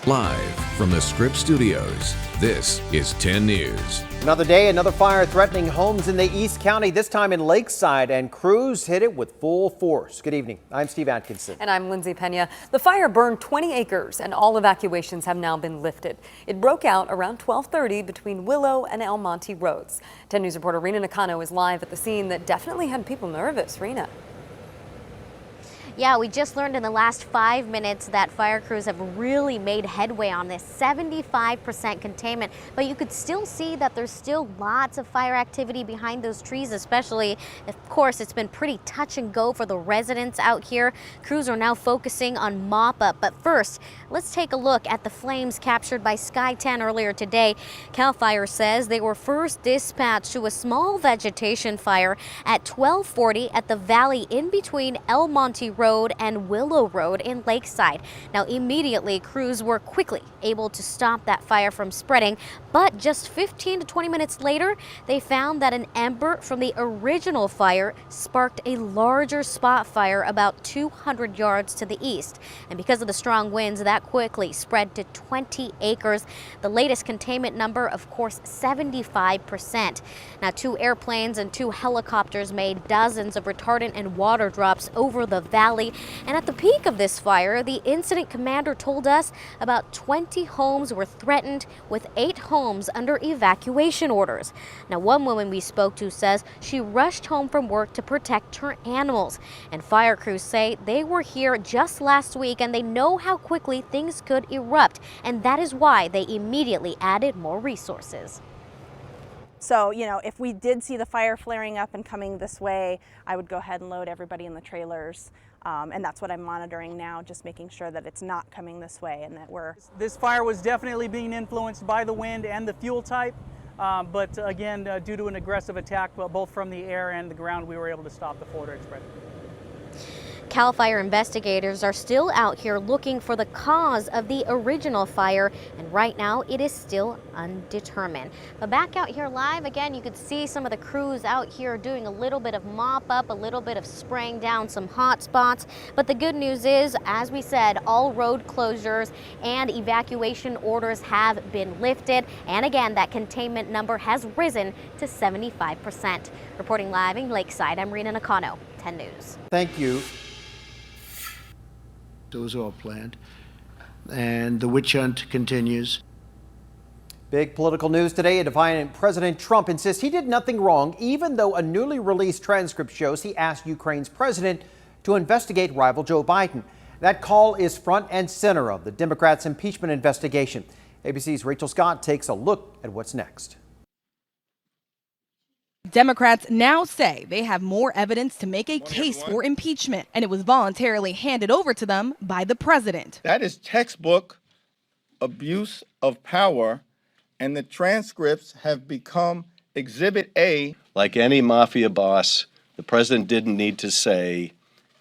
Live from the Scripps Studios, this is 10 News. Another day, another fire threatening homes in the East County, this time in Lakeside, and crews hit it with full force. Good evening. I'm Steve Atkinson. And I'm Lindsay Pena. The fire burned 20 acres and all evacuations have now been lifted. It broke out around 12:30 between Willow and El Monte roads. 10 News reporter Rena Nakano is live at the scene that definitely had people nervous. Rena. Yeah, we just learned in the last 5 minutes that fire crews have really made headway on this 75% containment, but you could still see that there's still lots of fire activity behind those trees, especially. Of course, it's been pretty touch and go for the residents out here. Crews are now focusing on mop up, but first, let's take a look at the flames captured by Sky 10 earlier today. CAL FIRE says they were first dispatched to a small vegetation fire at 1240 at the valley in between El Monte Road and Willow Road in Lakeside. Now, immediately, crews were quickly able to stop that fire from spreading, but just 15 to 20 minutes later, they found that an ember from the original fire sparked a larger spot fire about 200 yards to the east. And because of the strong winds, that quickly spread to 20 acres. The latest containment number, of course, 75%. Now, 2 airplanes and 2 helicopters made dozens of retardant and water drops over the valley. And at the peak of this fire, the incident commander told us about 20 homes were threatened, with 8 homes under evacuation orders. Now, one woman we spoke to says she rushed home from work to protect her animals. And fire crews say they were here just last week and they know how quickly things could erupt. And that is why they immediately added more resources. So, if we did see the fire flaring up and coming this way, I would go ahead and load everybody in the trailers. And that's what I'm monitoring now, just making sure that it's not coming this way and that we're... This fire was definitely being influenced by the wind and the fuel type. But again, due to an aggressive attack, both from the air and the ground, we were able to stop the flare spread. CAL FIRE investigators are still out here looking for the cause of the original fire, and right now it is still undetermined. But back out here live, again, you could see some of the crews out here doing a little bit of mop up, a little bit of spraying down some hot spots. But the good news is, as we said, all road closures and evacuation orders have been lifted. And again, that containment number has risen to 75%. Reporting live in Lakeside, I'm Rena Nakano, 10 News. Thank you. It was all planned, and the witch hunt continues. Big political news today. A defiant President Trump insists he did nothing wrong, even though a newly released transcript shows he asked Ukraine's president to investigate rival Joe Biden. That call is front and center of the Democrats' impeachment investigation. ABC's Rachel Scott takes a look at what's next. Democrats now say they have more evidence to make a case for impeachment, and it was voluntarily handed over to them by the president. That is textbook abuse of power, and the transcripts have become Exhibit A. Like any mafia boss, the president didn't need to say,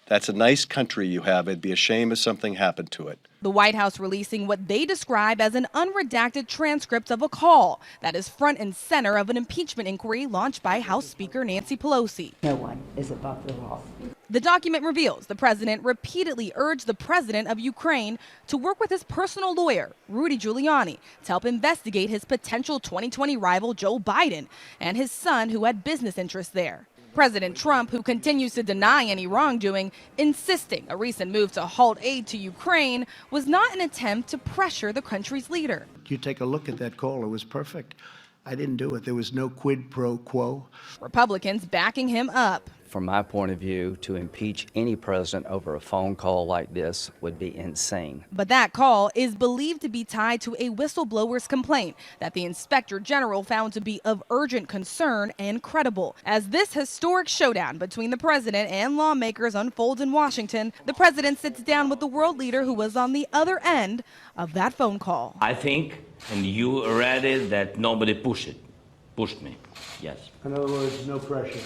"That's a nice country you have. It'd be a shame if something happened to it." The White House releasing what they describe as an unredacted transcript of a call that is front and center of an impeachment inquiry launched by House Speaker Nancy Pelosi. No one is above the law. The document reveals the president repeatedly urged the president of Ukraine to work with his personal lawyer, Rudy Giuliani, to help investigate his potential 2020 rival Joe Biden and his son, who had business interests there. President Trump, who continues to deny any wrongdoing, insisting a recent move to halt aid to Ukraine was not an attempt to pressure the country's leader. You take a look at that call, it was perfect. I didn't do it. There was no quid pro quo. Republicans backing him up. From my point of view, to impeach any president over a phone call like this would be insane. But that call is believed to be tied to a whistleblower's complaint that the inspector general found to be of urgent concern and credible. As this historic showdown between the president and lawmakers unfolds in Washington, the president sits down with the world leader who was on the other end of that phone call. I think, and you read it, that nobody pushed me. Yes. In other words, no pressure.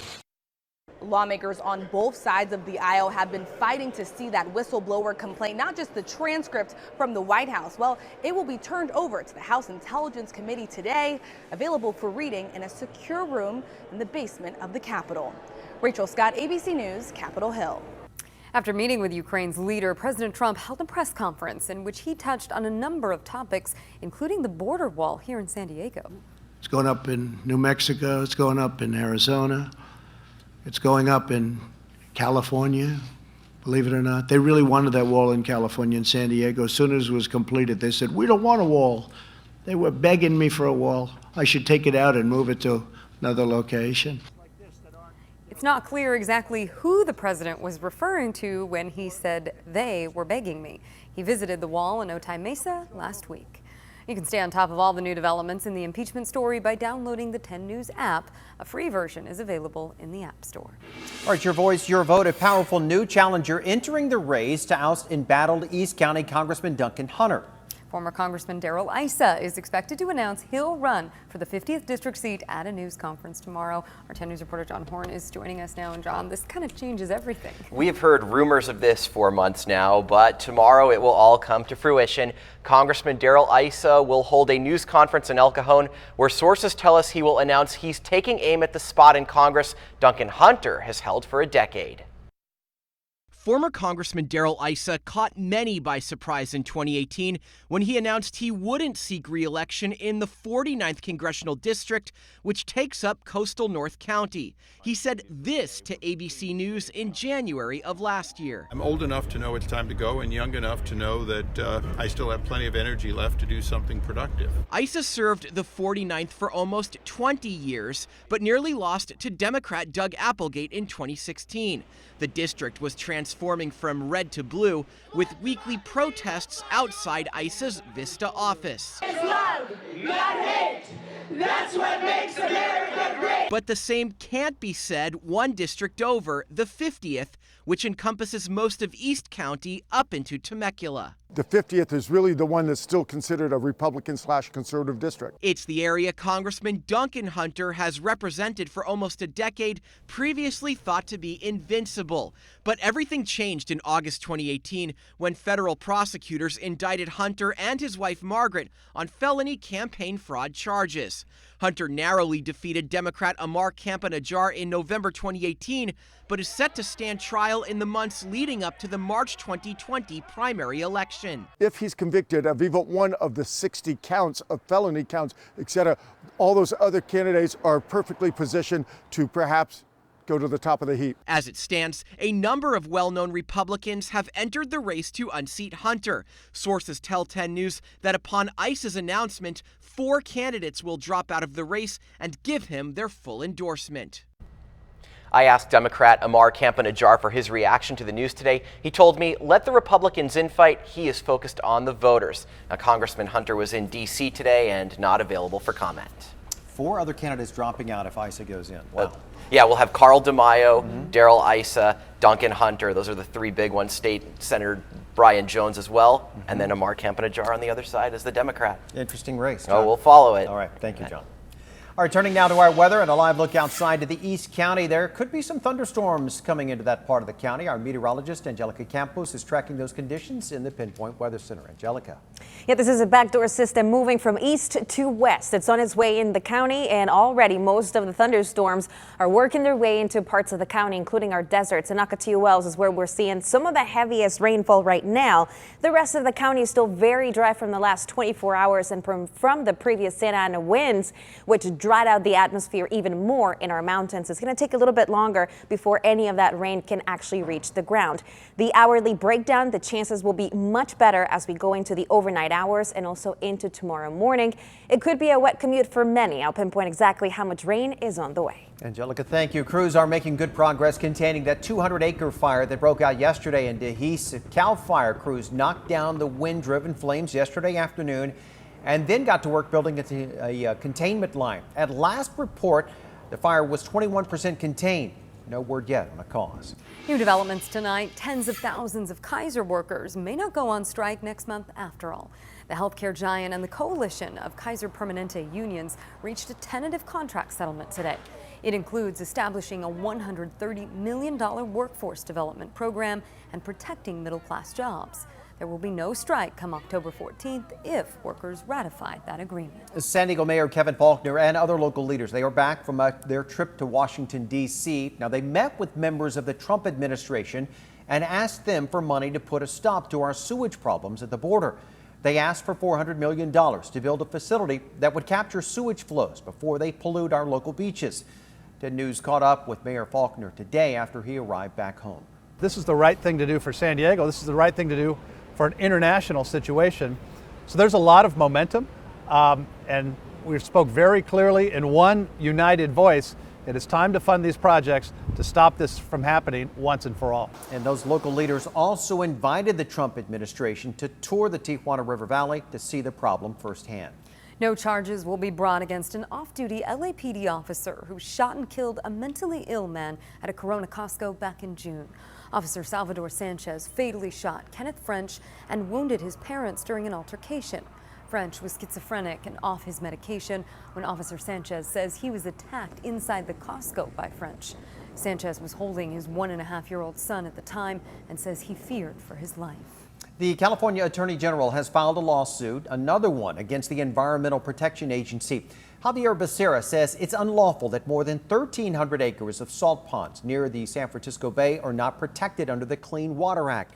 Lawmakers on both sides of the aisle have been fighting to see that whistleblower complaint, not just the transcript from the White House. Well, it will be turned over to the House Intelligence Committee today, available for reading in a secure room in the basement of the Capitol. Rachel Scott, ABC News, Capitol Hill. After meeting with Ukraine's leader, President Trump held a press conference in which he touched on a number of topics, including the border wall here in San Diego. It's going up in New Mexico. It's going up in Arizona. It's going up in California. Believe it or not, they really wanted that wall in California and San Diego. As soon as it was completed, they said, "We don't want a wall." They were begging me for a wall. I should take it out and move it to another location. It's not clear exactly who the president was referring to when he said they were begging me. He visited the wall in Otay Mesa last week. You can stay on top of all the new developments in the impeachment story by downloading the 10 News app. A free version is available in the App Store. All right, your voice, your vote. A powerful new challenger entering the race to oust embattled East County Congressman Duncan Hunter. Former Congressman Darrell Issa is expected to announce he'll run for the 50th district seat at a news conference tomorrow. Our 10 News reporter John Horn is joining us now. And John, this kind of changes everything. We have heard rumors of this for months now, but tomorrow it will all come to fruition. Congressman Darrell Issa will hold a news conference in El Cajon where sources tell us he will announce he's taking aim at the spot in Congress Duncan Hunter has held for a decade. Former Congressman Darrell Issa caught many by surprise in 2018 when he announced he wouldn't seek re-election in the 49th Congressional District, which takes up coastal North County. He said this to ABC News in January of last year. I'm old enough to know it's time to go and young enough to know that I still have plenty of energy left to do something productive. Issa served the 49th for almost 20 years, but nearly lost to Democrat Doug Applegate in 2016. The district was transforming from red to blue, with weekly protests outside Issa's Vista office. It's love, not hate. That's what makes America great. But the same can't be said one district over, the 50th, which encompasses most of East County up into Temecula. The 50th is really the one that's still considered a Republican/conservative district. It's the area Congressman Duncan Hunter has represented for almost a decade, previously thought to be invincible. But everything changed in August 2018 when federal prosecutors indicted Hunter and his wife Margaret on felony campaign fraud charges. Hunter narrowly defeated Democrat Amar Campa-Najjar in November 2018, but is set to stand trial in the months leading up to the March 2020 primary election. If he's convicted of even one of the 60 counts of felony counts, etc., all those other candidates are perfectly positioned to perhaps go to the top of the heap. As it stands, a number of well-known Republicans have entered the race to unseat Hunter. Sources tell 10 News that upon Issa's announcement, 4 candidates will drop out of the race and give him their full endorsement. I asked Democrat Amar Campa-Najjar for his reaction to the news today. He told me, let the Republicans infight. He is focused on the voters. Now, Congressman Hunter was in D.C. today and not available for comment. 4 other candidates dropping out if Issa goes in. Wow. Yeah, we'll have Carl DeMaio, Darrell Issa, Duncan Hunter. Those are the 3 big ones. State Senator Brian Jones as well. And then Amar Campa-Najjar on the other side as the Democrat. Interesting race. Oh, we'll follow it. All right. Thank you, John. All right, turning now to our weather and a live look outside to the East County. There could be some thunderstorms coming into that part of the county. Our meteorologist, Angelica Campos, is tracking those conditions in the Pinpoint Weather Center. Angelica. Yeah, this is a backdoor system moving from east to west. It's on its way in the county, and already most of the thunderstorms are working their way into parts of the county, including our deserts. And Nocatee Wells is where we're seeing some of the heaviest rainfall right now. The rest of the county is still very dry from the last 24 hours and from the previous Santa Ana winds, which dried out the atmosphere even more in our mountains. It's going to take a little bit longer before any of that rain can actually reach the ground. The hourly breakdown, the chances will be much better as we go into the overnight hours and also into tomorrow morning. It could be a wet commute for many. I'll pinpoint exactly how much rain is on the way. Angelica, thank you. Crews are making good progress containing that 200-acre fire that broke out yesterday in DeHeath. CAL FIRE crews knocked down the wind-driven flames yesterday afternoon and then got to work building a containment line. At last report, the fire was 21% contained. No word yet on a cause. New developments tonight. Tens of thousands of Kaiser workers may not go on strike next month after all. The healthcare giant and the coalition of Kaiser Permanente unions reached a tentative contract settlement today. It includes establishing a $130 million workforce development program and protecting middle-class jobs. There will be no strike come October 14th if workers ratify that agreement. San Diego Mayor Kevin Faulconer and other local leaders, they are back from their trip to Washington, D.C. Now, they met with members of the Trump administration and asked them for money to put a stop to our sewage problems at the border. They asked for $400 million to build a facility that would capture sewage flows before they pollute our local beaches. 10 News caught up with Mayor Faulkner today after he arrived back home. This is the right thing to do for San Diego. This is the right thing to do for an international situation. So there's a lot of momentum, and we spoke very clearly in one united voice. It is time to fund these projects to stop this from happening once and for all. And those local leaders also invited the Trump administration to tour the Tijuana River Valley to see the problem firsthand. No charges will be brought against an off-duty LAPD officer who shot and killed a mentally ill man at a Corona Costco back in June. Officer Salvador Sanchez fatally shot Kenneth French and wounded his parents during an altercation. French was schizophrenic and off his medication when Officer Sanchez says he was attacked inside the Costco by French. Sanchez was holding his 1.5-year-old son at the time and says he feared for his life. The California Attorney General has filed a lawsuit, another one against the Environmental Protection Agency. Javier Becerra says it's unlawful that more than 1,300 acres of salt ponds near the San Francisco Bay are not protected under the Clean Water Act.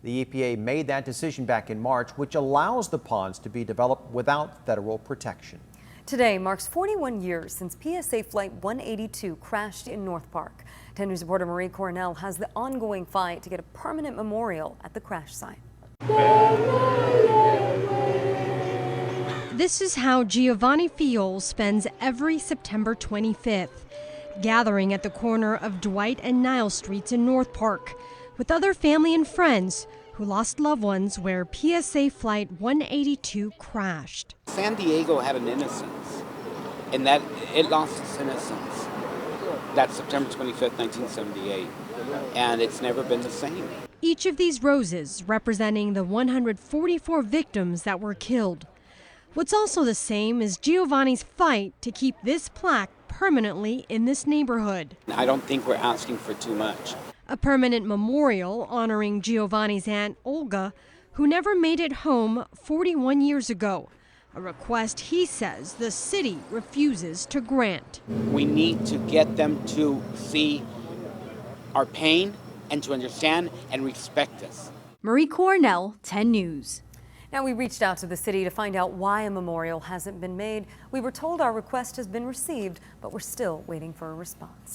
The EPA made that decision back in March, which allows the ponds to be developed without federal protection. Today marks 41 years since PSA Flight 182 crashed in North Park. 10 News reporter Marie Cornell has the ongoing fight to get a permanent memorial at the crash site. This is how Giovanni Fiol spends every September 25th, gathering at the corner of Dwight and Nile Streets in North Park with other family and friends who lost loved ones where PSA Flight 182 crashed. San Diego had an innocence, and that it lost its innocence. That's September 25th, 1978, and it's never been the same. Each of these roses representing the 144 victims that were killed. What's also the same is Giovanni's fight to keep this plaque permanently in this neighborhood. I don't think we're asking for too much. A permanent memorial honoring Giovanni's aunt Olga, who never made it home 41 years ago. A request he says the city refuses to grant. We need to get them to see our pain and to understand and respect us. Marie Cornell, 10 News. Now, we reached out to the city to find out why a memorial hasn't been made. We were told our request has been received, but we're still waiting for a response.